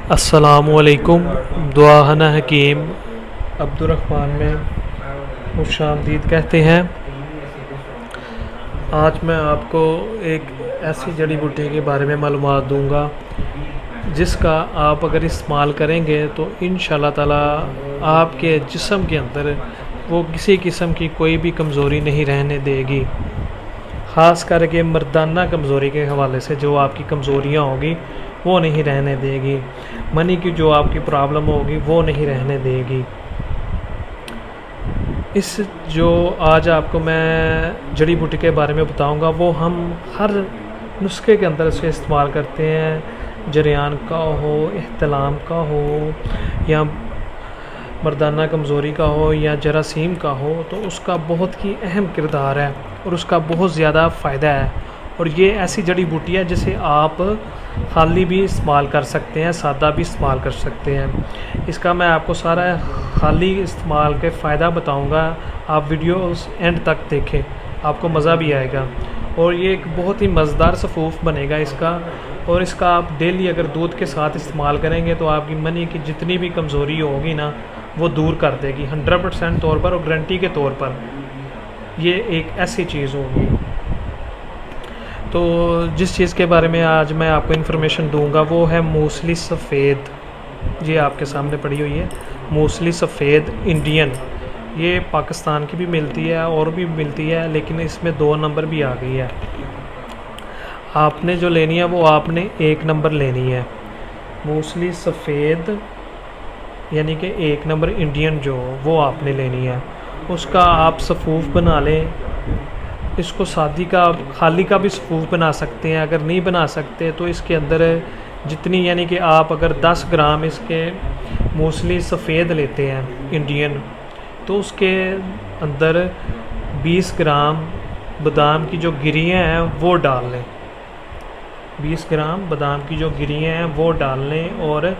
अस्सलामुअलैकुम। दुआहना हकीम अब्दुर्रहमान में खुशामदीद कहते हैं। आज मैं आपको एक ऐसी जड़ी बूटी के बारे में मालूमात दूंगा जिसका आप अगर इस्तेमाल करेंगे तो इंशाल्लाह ताला आपके जिस्म के अंदर वो किसी किस्म की कोई भी कमज़ोरी नहीं रहने देगी। ख़ास करके मर्दाना कमज़ोरी के हवाले से जो आपकी कमज़ोरियाँ होगी वो नहीं रहने देगी। मनी की जो आपकी प्रॉब्लम होगी वो नहीं रहने देगी। इस जो आज आपको मैं जड़ी बूटी के बारे में बताऊंगा वो हम हर नुस्खे के अंदर इसे इस्तेमाल करते हैं। जरियान का हो, इह्तिलाम का हो, या मर्दाना कमज़ोरी का हो, या जरासीम का हो, तो उसका बहुत ही अहम किरदार है और उसका बहुत ज़्यादा फ़ायदा है। और ये ऐसी जड़ी बूटी है जिसे आप खाली भी इस्तेमाल कर सकते हैं, सादा भी इस्तेमाल कर सकते हैं। इसका मैं आपको सारा खाली इस्तेमाल के फ़ायदा बताऊंगा। आप वीडियो एंड तक देखें, आपको मज़ा भी आएगा। और ये एक बहुत ही मज़ेदार सफ़ूफ बनेगा इसका। और इसका आप डेली अगर दूध के साथ इस्तेमाल करेंगे तो आपकी मनी की जितनी भी कमज़ोरी होगी ना वो दूर कर देगी 100% तौर पर और गारंटी के तौर पर। ये एक ऐसी चीज़ होगी। तो जिस चीज़ के बारे में आज मैं आपको इन्फॉर्मेशन दूंगा वो है मूसली सफ़ेद। ये आपके सामने पड़ी हुई है मूसली सफ़ेद इंडियन। ये पाकिस्तान की भी मिलती है और भी मिलती है, लेकिन इसमें 2 नंबर भी आ गई है। आपने जो लेनी है वो आपने 1 नंबर लेनी है। मूसली सफ़ेद यानी कि 1 नंबर इंडियन जो वो आपने लेनी है। उसका आप सफ़ूफ बना लें। इसको शादी का खाली का भी सफ़ूफ बना सकते हैं। अगर नहीं बना सकते तो इसके अंदर जितनी यानी कि आप अगर 10 ग्राम इसके मूसली सफ़ेद लेते हैं इंडियन, तो उसके अंदर 20 ग्राम बादाम की जो गिरियाँ हैं वो डाल लें। 20 ग्राम बादाम की जो गिरियाँ हैं वो डाल लें और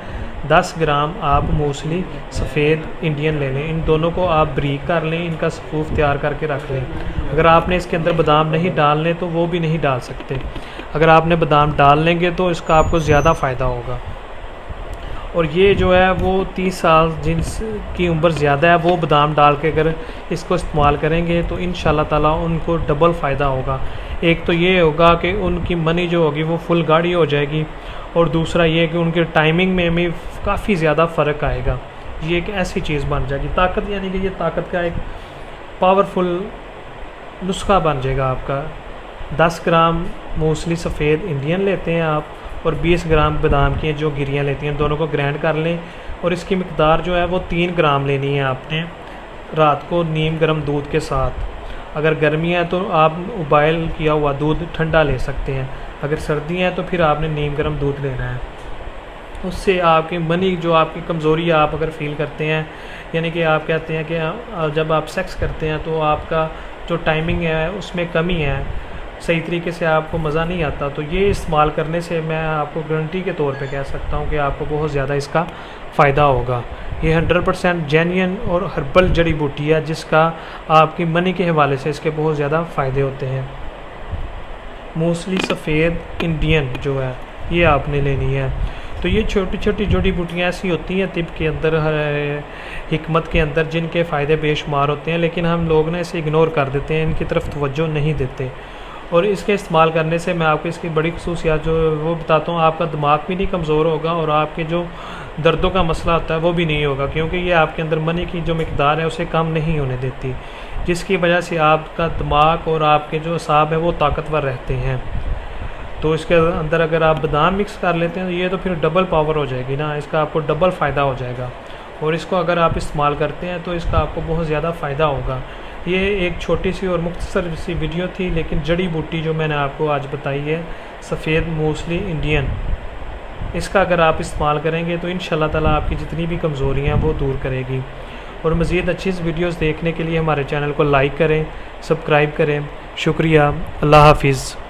10 ग्राम आप मूसली सफ़ेद इंडियन ले लें। इन दोनों को आप ब्रीक कर लें, इनका सफ़ूफ तैयार करके रख लें। अगर आपने इसके अंदर बादाम नहीं डालने तो वो भी नहीं डाल सकते। अगर आपने बादाम डाल लेंगे तो इसका आपको ज़्यादा फ़ायदा होगा। और ये जो है वो 30 साल जिनकी उम्र ज़्यादा है वो बादाम डाल के अगर इसको इस्तेमाल करेंगे तो इंशाल्लाह ताला उनको डबल फ़ायदा होगा। एक तो ये होगा कि उनकी मनी जो होगी वो फुल गाढ़ी हो जाएगी, और दूसरा ये कि उनके टाइमिंग में भी काफ़ी ज़्यादा फ़र्क आएगा। ये एक ऐसी चीज़ बन जाएगी ताकत, यानी कि ये ताकत का एक पावरफुल नुस्खा बन जाएगा आपका। 10 ग्राम मूसली सफ़ेद इंडियन लेते हैं आप और 20 ग्राम बादाम की जो गिरियाँ लेती हैं, दोनों को ग्राइंड कर लें। और इसकी मिकदार जो है वो 3 ग्राम लेनी है आपने रात को नीम गर्म दूध के साथ। अगर गर्मी है तो आप उबाइल किया हुआ दूध ठंडा ले सकते हैं। अगर सर्दी है तो फिर आपने नीम गर्म दूध लेना है। उससे आपकी मनी जो आपकी कमज़ोरी आप अगर फ़ील करते हैं, यानी कि आप कहते हैं कि जब आप सेक्स करते हैं तो आपका जो टाइमिंग है उसमें कमी है, सही तरीके से आपको मज़ा नहीं आता, तो ये इस्तेमाल करने से मैं आपको गारंटी के तौर पे कह सकता हूँ कि आपको बहुत ज़्यादा इसका फ़ायदा होगा। ये 100% जेन्युइन और हर्बल जड़ी बूटी है जिसका आपकी मनी के हवाले से इसके बहुत ज़्यादा फ़ायदे होते हैं। मूसली सफ़ेद इंडियन जो है ये आपने लेनी है। तो ये छोटी छोटी जड़ी बूटियाँ ऐसी होती हैं तिब के अंदर, हिकमत के अंदर, जिनके फ़ायदे बेशुमार होते हैं, लेकिन हम लोग ना इसे इग्नोर कर देते हैं, इनकी तरफ तवज्जो नहीं देते। और इसके इस्तेमाल करने से मैं आपको इसकी बड़ी खसूसियात जो वो बताता हूँ। आपका दिमाग भी नहीं कमज़ोर होगा और आपके जो दर्दों का मसला होता है वो भी नहीं होगा, क्योंकि ये आपके अंदर मनी की जो मिकदार है उसे कम नहीं होने देती, जिसकी वजह से आपका दिमाग और आपके जो असाब है वो ताकतवर रहते हैं। तो इसके अंदर अगर आप बादाम मिक्स कर लेते हैं तो ये तो फिर डबल पावर हो जाएगी ना, इसका आपको डबल फ़ायदा हो जाएगा। और इसको अगर आप इस्तेमाल करते हैं तो इसका आपको बहुत ज़्यादा फ़ायदा होगा। ये एक छोटी सी और मुख्तसर सी वीडियो थी, लेकिन जड़ी बूटी जो मैंने आपको आज बताई है सफ़ेद मूसली इंडियन, इसका अगर आप इस्तेमाल करेंगे तो इंशाल्लाह ताला आपकी जितनी भी कमज़ोरियाँ वो दूर करेगी। और मज़ीद अच्छी वीडियोज़ देखने के लिए हमारे चैनल को लाइक करें, सब्सक्राइब करें। शुक्रिया। अल्लाह हाफिज़।